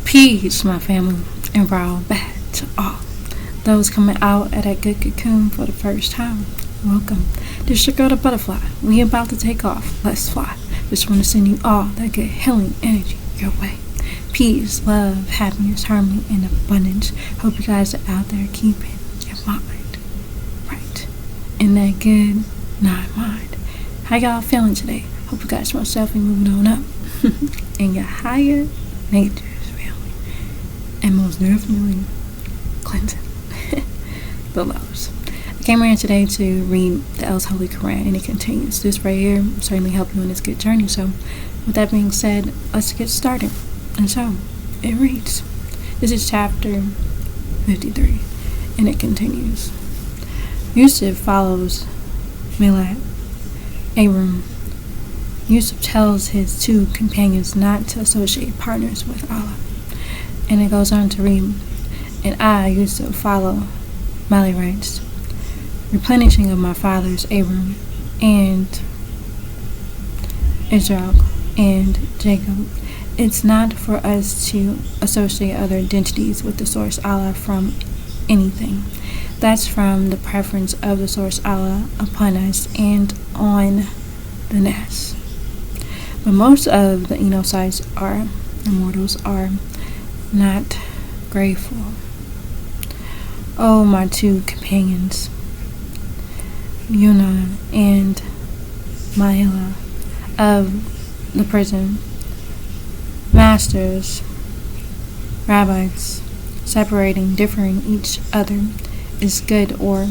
Peace, my family, and roll back to all those coming out at that good cocoon for the first time. Welcome. This your girl, the butterfly. We about to take off. Let's fly. Just want to send you all that good healing energy your way. Peace, love, happiness, harmony, and abundance. Hope you guys are out there keeping your mind right in that good mind. How y'all feeling today? Hope you guys most definitely moving on up in your higher natures, family, and most definitely cleansing the lows. I came here today to read the L's Holy Qur'aan, and it continues. This right here will certainly help you on this good journey. So, with that being said, let's get started. And so, it reads. This is chapter 53, and it continues. Yusuf follows Malachi. Abram. Yusuf tells his two companions not to associate partners with Allah. And it goes on to read, and I, Yusuf, follow Malachi writes, replenishing of my fathers Abram and Israel and Jacob. It's not for us to associate other identities with the source Allah from anything. That's from the preference of the source Allah upon us and on the Nas. But most of the Enosites are immortals are not grateful. Oh, my two companions, Yunnan and Mahila of the prison, masters, rabbis, separating, differing each other, is good, or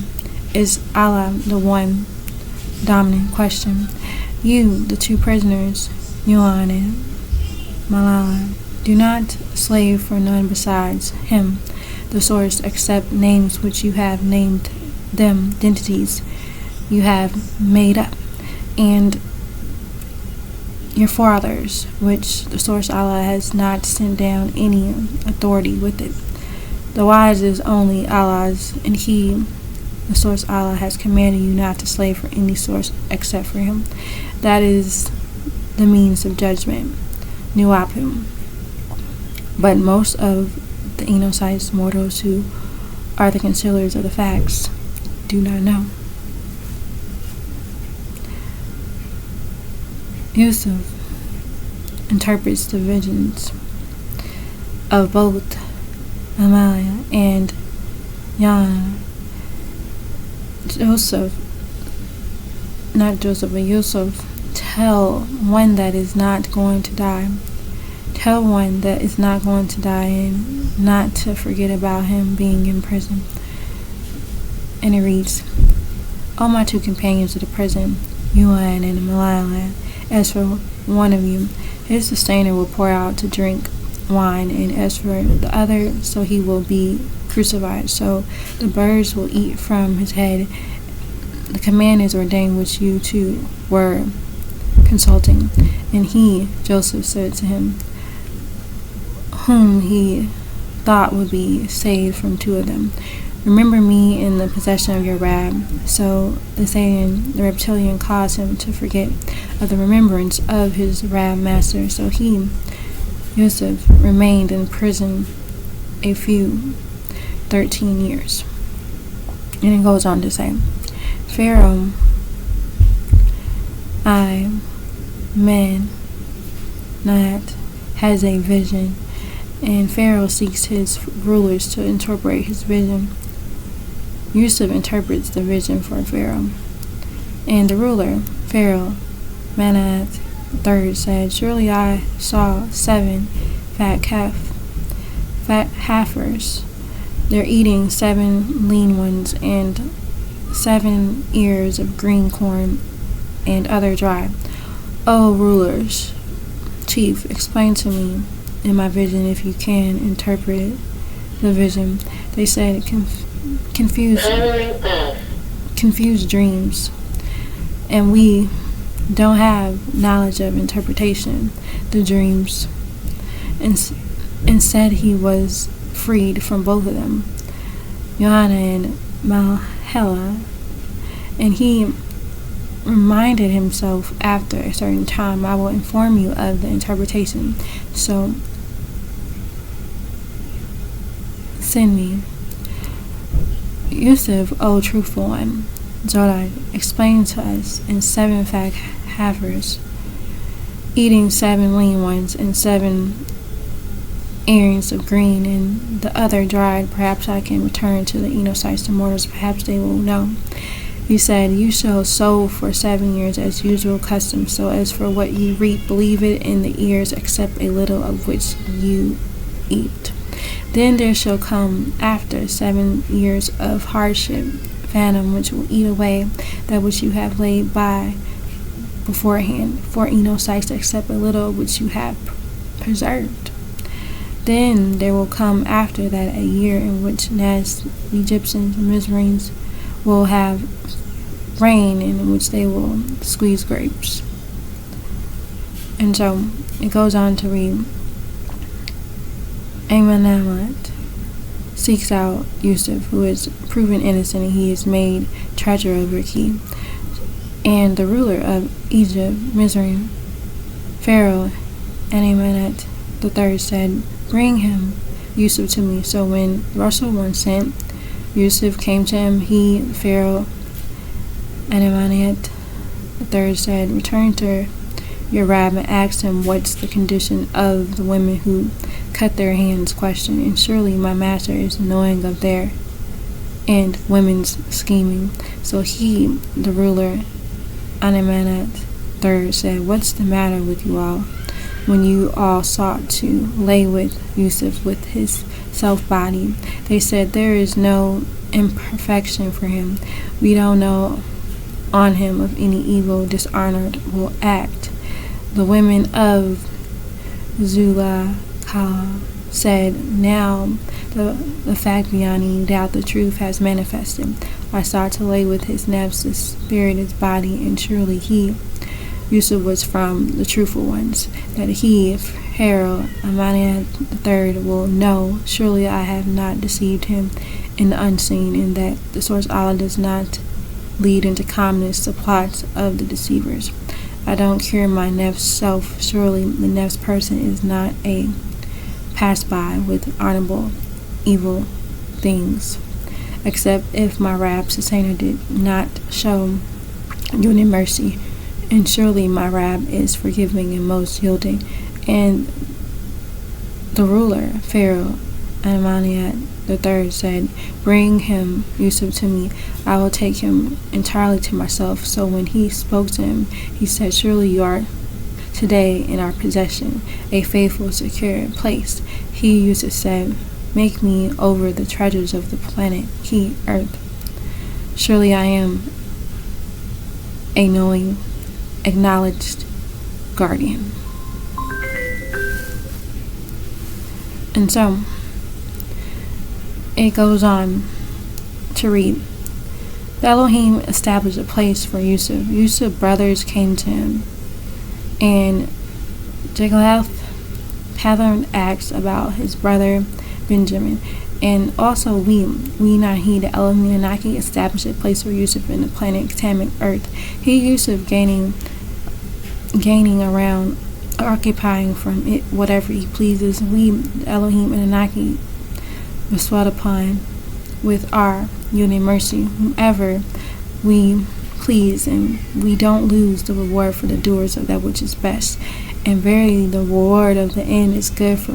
is Allah the one dominant question? You, the two prisoners, Yuan and Malala, do not slave for none besides him, the source, except names which you have named them, identities you have made up, and your fathers, which the source Allah has not sent down any authority with it. The wise is only Allah's, and He, the source Allah, has commanded you not to slave for any source except for Him. That is the means of judgment, Nuapu. But most of the Enosites, mortals who are the concealers of the facts, do not know. Yusuf interprets the visions of both Amalia and Yana. Yusuf, tell one that is not going to die. Tell one that is not going to die and not to forget about him being in prison. And it reads, all my two companions of the prison, Yuan and Malala, as for one of you, his sustainer will pour out to drink wine, and as for the other, so he will be crucified. So the birds will eat from his head. The command is ordained which you two were consulting. And he, Joseph, said to him, whom he thought would be saved from two of them, remember me in the possession of your Rab. So the Satan, the reptilian, caused him to forget of the remembrance of his Rab master. So he, Yusuf, remained in prison a few 13 years. And it goes on to say, Pharaoh, Nat has a vision, and Pharaoh seeks his rulers to interpret his vision. Yusuf interprets the vision for Pharaoh. And the ruler, Pharaoh, Manat III, said, surely I saw 7 fat heifers. They're eating 7 lean ones, and 7 ears of green corn, and other dry. O rulers, chief, explain to me in my vision if you can interpret the vision. They said confused dreams, and we don't have knowledge of interpretation the dreams. And said he was freed from both of them, Johanna and Malhela, and he reminded himself after a certain time, I will inform you of the interpretation. So send me. Yusuf, O truthful one, Zodai explained to us in 7 fat heifers, eating 7 lean ones and 7 earrings of green, and the other dried. Perhaps I can return to the Enocytes to mortals, perhaps they will know. He said, you shall sow for 7 years as usual custom, so as for what you reap, believe it in the ears, except a little of which you eat. Then there shall come after 7 years of hardship, famine, which will eat away that which you have laid by beforehand for Enocytes, except a little which you have preserved. Then there will come after that a year in which Nas, Egyptians, and Mizraeans will have rain, in which they will squeeze grapes. And so it goes on to read, Amanamat seeks out Yusuf, who is proven innocent, and he is made treasurer of Riki. And the ruler of Egypt, Mizraim, Pharaoh, Amenemhat III said, bring him, Yusuf, to me. So when Russell one sent, Yusuf came to him. He, Pharaoh, Amenemhat III said, return to your rab and ask him what's the condition of the women who cut their hands. Question, and surely my master is knowing of their and women's scheming. So he, the ruler, Amenemhat III said, what's the matter with you all? When you all sought to lay with Yusuf with his self-body, they said, there is no imperfection for him. We don't know on him of any evil dishonored will act. The women of Zulakha said, now the fact beyond any doubt, the truth has manifested. I sought to lay with his nafs, his spirit, his body, and surely he, Yusuf, was from the truthful ones, that he, Pharaoh, Amenemhat III, will know. Surely I have not deceived him in the unseen, and that the source Allah does not lead into calmness the plots of the deceivers. I don't cure my nefs self. Surely the nefs person is not a pass-by with honorable evil things, except if my Rab sustainer did not show you any mercy. And surely my Rab is forgiving and most yielding. And the ruler, Pharaoh, Amenemhat III said, bring him, Yusuf, to me. I will take him entirely to myself. So when he spoke to him, he said, surely you are today in our possession, a faithful, secure place. He, Yusuf, said, make me over the treasures of the planet, he, earth. Surely I am a knowing, acknowledged guardian. And so it goes on to read, the Elohim established a place for Yusuf. Yusuf's brothers came to him, and Jigalath asked about his brother Benjamin. And also we not he, the Elohim Anaki, established a place for Yusuf in the planet extended earth. He, Yusuf, gaining around, occupying from it whatever he pleases. We, the Elohim and Anaki, bestowed upon with our unity mercy whomever we please, and we don't lose the reward for the doers of that which is best. And verily the reward of the end is good for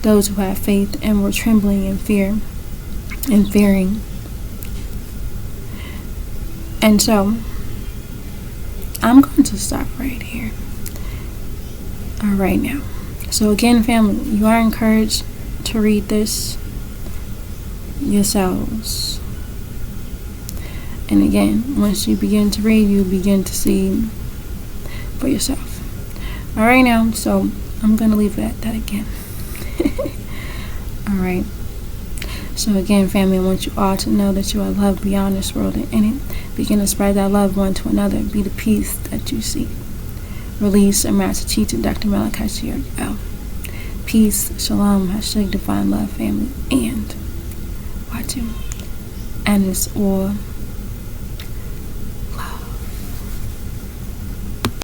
those who have faith and were trembling in fear and fearing. And so I'm going to stop right here. All right now. So again, family, you are encouraged to read this yourselves. And again, once you begin to read, you begin to see for yourself. All right now, so I'm going to leave it at that again. All right. So again, family, I want you all to know that you are loved beyond this world and in it. Begin to spread that love one to another. Be the peace that you seek. Release and master teacher, Dr. Malachi. Peace, shalom, hashtag divine love, family, and watching. And it's all